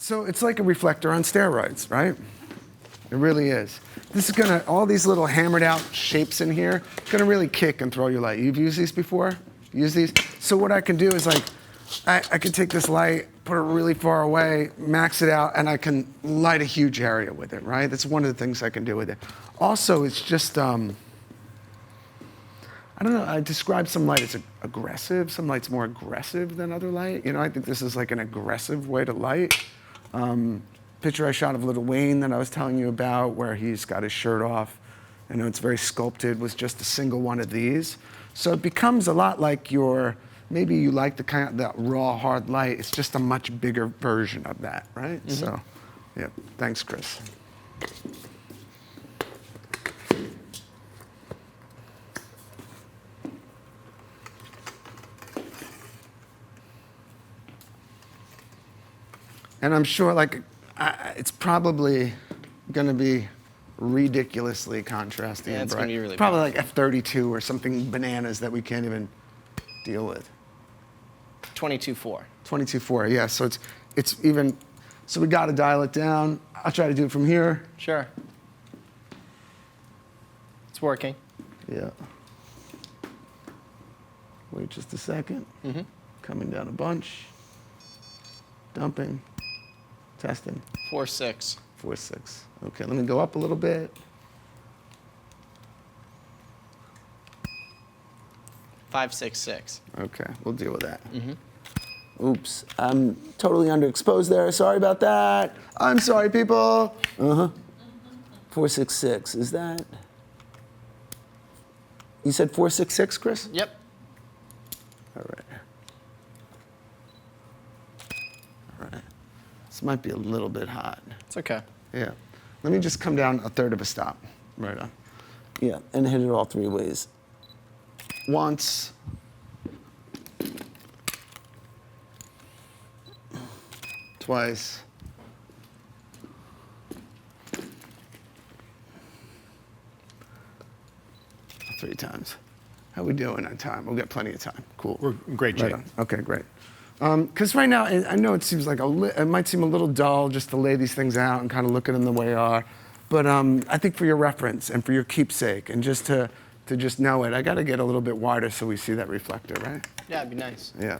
So it's like a reflector on steroids, right? It really is. This is gonna, all these little hammered out shapes in here, gonna really kick and throw your light. You've used these before? Use these? So what I can do is like, I can take this light, put it really far away, max it out, and I can light a huge area with it, right? That's one of the things I can do with it. Also, it's just, I don't know, I describe some light as aggressive. Some light's more aggressive than other light. You know, I think this is like an aggressive way to light. Picture I shot of Lil Wayne that I was telling you about, where he's got his shirt off. I know it's very sculpted, was just a single one of these. So it becomes a lot like your, maybe you like the kind of that raw, hard light. It's just a much bigger version of that, right? Mm-hmm. So, yeah, thanks, Chris. And I'm sure, like, it's probably going to be ridiculously contrasting. Yeah, it's going to be really probably like F32 or something bananas that we can't even deal with. 22.4. 22.4, yeah. So it's even. So we got to dial it down. I'll try to do it from here. Sure. It's working. Yeah. Wait just a second. Mm-hmm. Coming down a bunch. Dumping. Testing. 4.6. 4.6. Okay, let me go up a little bit. 5.66. Okay, we'll deal with that. Mm-hmm. Oops, I'm totally underexposed there. Sorry about that. I'm sorry, people. 4.66. Is that? You said 4.66, Chris? Yep. All right. All right. This might be a little bit hot. It's okay. Yeah. Let me just come down a third of a stop. Right on. Yeah, and hit it all three ways. Once. Twice. Three times. How we doing on time? We'll get plenty of time. Cool. We're in great shape. Right on. Okay, great. Because right now, I know it seems like it might seem a little dull just to lay these things out and kind of look at them the way they are. But I think for your reference and for your keepsake and just to just know it, I got to get a little bit wider so we see that reflector, right? Yeah, it'd be nice. Yeah.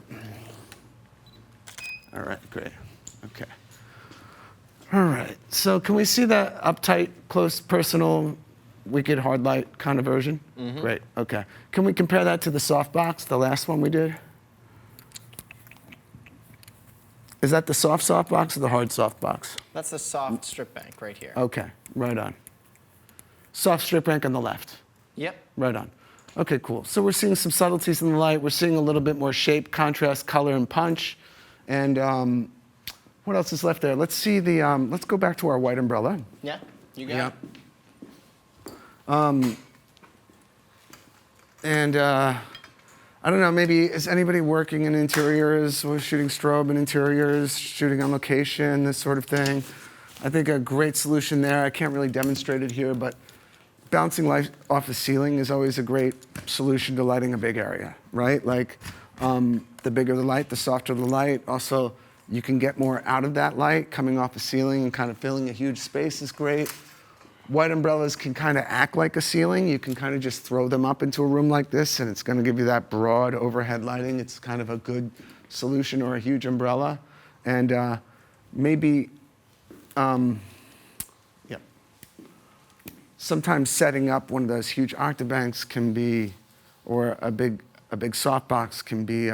All right, great. Okay. All right. So can we see that uptight, close, personal, wicked, hard light kind of version? Mm-hmm. Great. Okay. Can we compare that to the softbox, the last one we did? Is that the soft softbox or the hard softbox? That's the soft strip bank right here. Okay, right on. Soft strip bank on the left. Yep. Right on. Okay, cool. So we're seeing some subtleties in the light. We're seeing a little bit more shape, contrast, color, and punch. And what else is left there? Let's see the. Let's go back to our white umbrella. Yeah, you got it. I don't know, maybe is anybody working in interiors, or shooting strobe in interiors, shooting on location, this sort of thing? I think a great solution there, I can't really demonstrate it here, but bouncing light off the ceiling is always a great solution to lighting a big area, right? Like the bigger the light, the softer the light. Also, you can get more out of that light coming off the ceiling and kind of filling a huge space is great. White umbrellas can kind of act like a ceiling. You can kind of just throw them up into a room like this, and it's going to give you that broad overhead lighting. It's kind of a good solution, or a huge umbrella. And maybe, sometimes setting up one of those huge octabanks can be, or a big softbox can be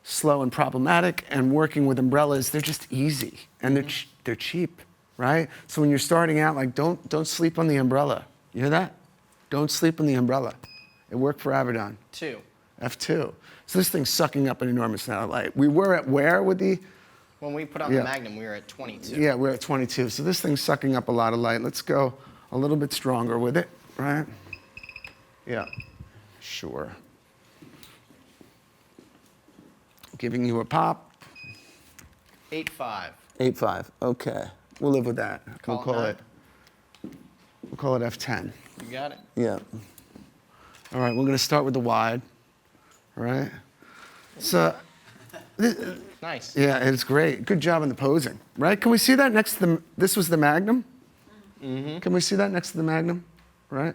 slow and problematic. And working with umbrellas, they're just easy, and they're cheap. Right? So when you're starting out, like don't sleep on the umbrella. You hear that? Don't sleep on the umbrella. It worked for Avedon. 2. F2. So this thing's sucking up an enormous amount of light. We were at where with the? When we put on the Magnum, we were at 22. Yeah, we're at 22. So this thing's sucking up a lot of light. Let's go a little bit stronger with it, right? Yeah, sure. Giving you a pop. 8.5. 8.5, okay. We'll live with that. We'll call it F10. You got it. Yeah. All right, we're going to start with the wide. All right. So Nice. Yeah, it's great. Good job in the posing, right? Can we see that next to this was the Magnum? Mm-hmm. Can we see that next to the Magnum, right?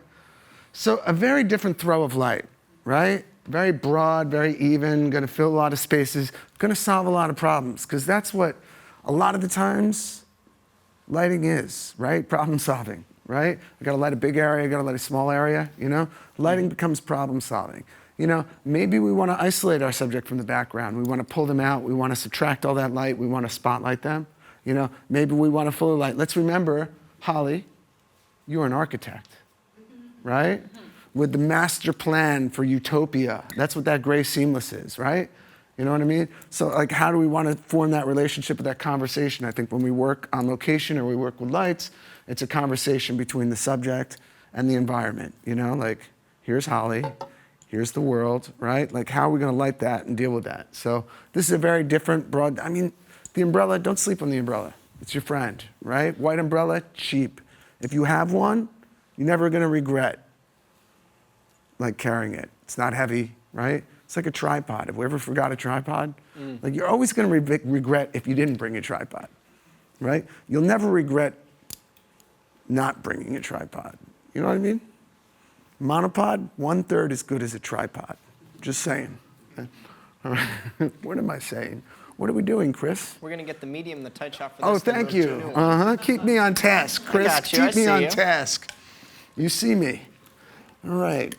So a very different throw of light, right? Very broad, very even, gonna fill a lot of spaces, gonna solve a lot of problems, because that's what a lot of the times lighting is, right? Problem solving, right? I gotta light a big area, I gotta light a small area, you know? Lighting becomes problem solving. You know, maybe we wanna isolate our subject from the background. We wanna pull them out, we wanna subtract all that light, we wanna spotlight them. You know, maybe we want a fuller light. Let's remember, Holly, you're an architect, right? With the master plan for utopia. That's what that gray seamless is, right? You know what I mean? So like, how do we want to form that relationship with that conversation? I think when we work on location or we work with lights, it's a conversation between the subject and the environment, you know? Like, here's Holly, here's the world, right? Like, how are we going to light that and deal with that? So this is a very different, broad, I mean, the umbrella, don't sleep on the umbrella. It's your friend, right? White umbrella, cheap. If you have one, you're never going to regret like carrying it. It's not heavy, right? It's like a tripod. Have we ever forgot a tripod? Like, you're always going to regret if you didn't bring a tripod, right? You'll never regret not bringing a tripod. You know what I mean? Monopod, 1/3 as good as a tripod. Just saying. All right. What am I saying? What are we doing, Chris? We're gonna get the medium, the tight shot for this. Oh, thank you. Keep me on task, Chris. got you. Keep I me see on you. task. You see me. All right.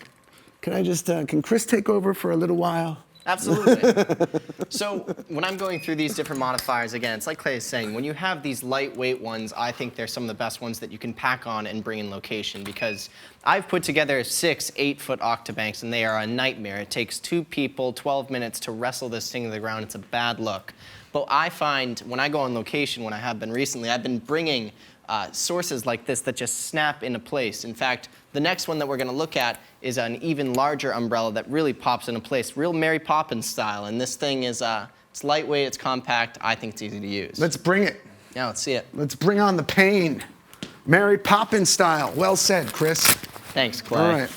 Can I just, can Chris take over for a little while? Absolutely. So when I'm going through these different modifiers, again, it's like Clay is saying, when you have these lightweight ones, I think they're some of the best ones that you can pack on and bring in location, because I've put together 6 8-foot octabanks, and they are a nightmare. It takes 2 people 12 minutes to wrestle this thing to the ground. It's a bad look. But I find when I go on location, when I have been recently, I've been bringing sources like this that just snap into place. In fact, the next one that we're going to look at is an even larger umbrella that really pops into place, real Mary Poppins style. And this thing is it's lightweight, it's compact. I think it's easy to use. Let's bring it. Yeah, let's see it. Let's bring on the pain. Mary Poppins style. Well said, Chris. Thanks, Clay. All right.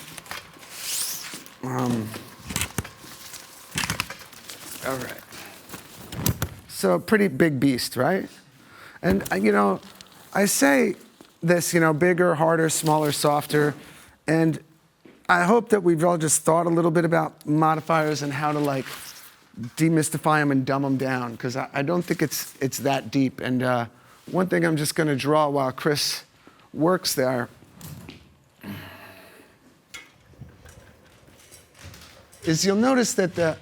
All right. So, pretty big beast, right? And, you know, I say this, you know, bigger, harder, smaller, softer. And I hope that we've all just thought a little bit about modifiers and how to, like, demystify them and dumb them down, because I don't think it's that deep. And one thing I'm just going to draw while Chris works there is you'll notice that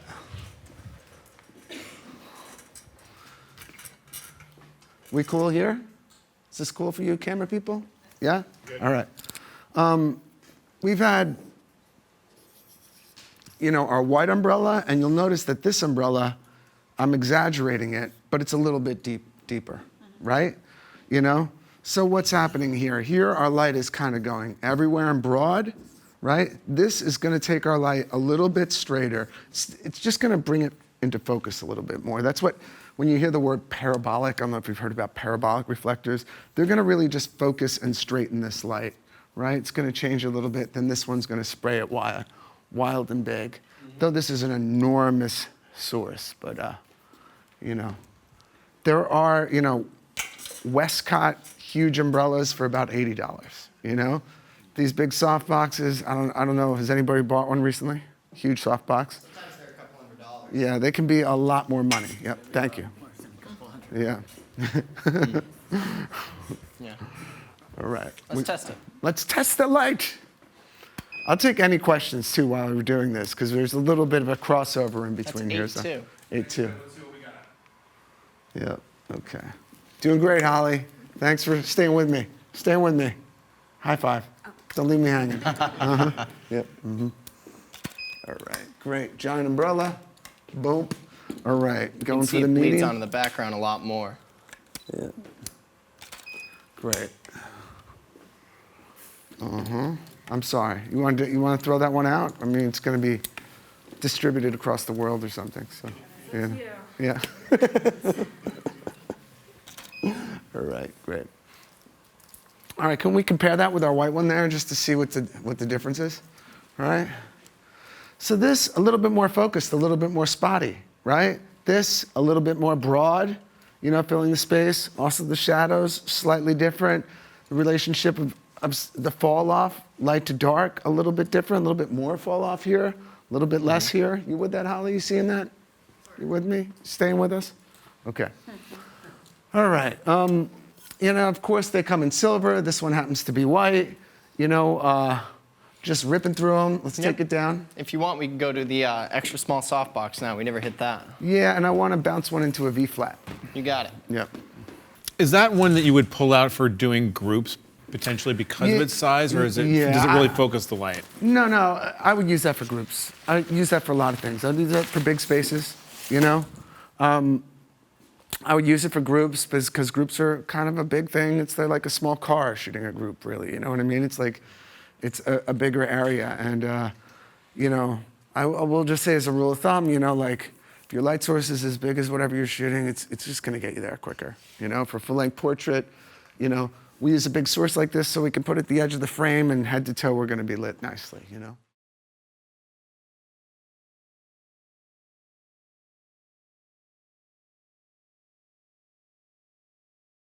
we cool here? Is this cool for you, camera people? Yeah? Good. All right. We've had, you know, our white umbrella, and you'll notice that this umbrella, I'm exaggerating it, but it's a little bit deeper, right? You know? So what's happening here? Here, our light is kind of going everywhere and broad, right? This is going to take our light a little bit straighter. It's just going to bring it into focus a little bit more. That's what, when you hear the word parabolic, I don't know if you've heard about parabolic reflectors, they're going to really just focus and straighten this light, right? It's going to change a little bit, then this one's going to spray it wild and big. Though this is an enormous source, but, you know. There are, you know, Westcott huge umbrellas for about $80, you know? These big soft boxes, I don't know, has anybody bought one recently? Huge soft box? Sometimes they're a couple $100. Yeah, they can be a lot more money. Yep, thank you. Yeah. Yeah. All right. Let's test it. Let's test the light. I'll take any questions too while we're doing this, because there's a little bit of a crossover in between here. That's 8-2. 8-2. Let's see what we got. Yep, okay. Doing great, Holly. Thanks for staying with me. Staying with me. High five. Don't leave me hanging. Yep. All right, great. Giant umbrella. Boom. All right, going for See, the it bleeds medium. onto the background a lot more. Yeah. Great. I'm sorry. You want to throw that one out? I mean, it's going to be distributed across the world or something. So, yeah. All right, great. All right, can we compare that with our white one there just to see what the difference is? All right. So this, a little bit more focused, a little bit more spotty, right? This, a little bit more broad, you know, filling the space. Also the shadows, slightly different. The relationship of the fall off, light to dark, a little bit different, a little bit more fall off here, a little bit less here. You with that, Holly? You seeing that? You with me? Staying with us? Okay. All right. You know, of course, they come in silver. This one happens to be white. You know, just ripping through them. Let's take it down. If you want, we can go to the extra small softbox now. We never hit that. Yeah, and I want to bounce one into a V flat. You got it. Yep. Is that one that you would pull out for doing groups potentially because of its size, or is it, does it really focus the light? No, I would use that for groups. I use that for a lot of things. I'd use that for big spaces, you know? I would use it for groups because groups are kind of a big thing. They're like a small car shooting a group, really. You know what I mean? It's like, it's a bigger area. And, you know, I will just say as a rule of thumb, you know, like if your light source is as big as whatever you're shooting, it's just going to get you there quicker. You know, for full-length portrait, you know, we use a big source like this so we can put it at the edge of the frame and head to toe we're going to be lit nicely, you know?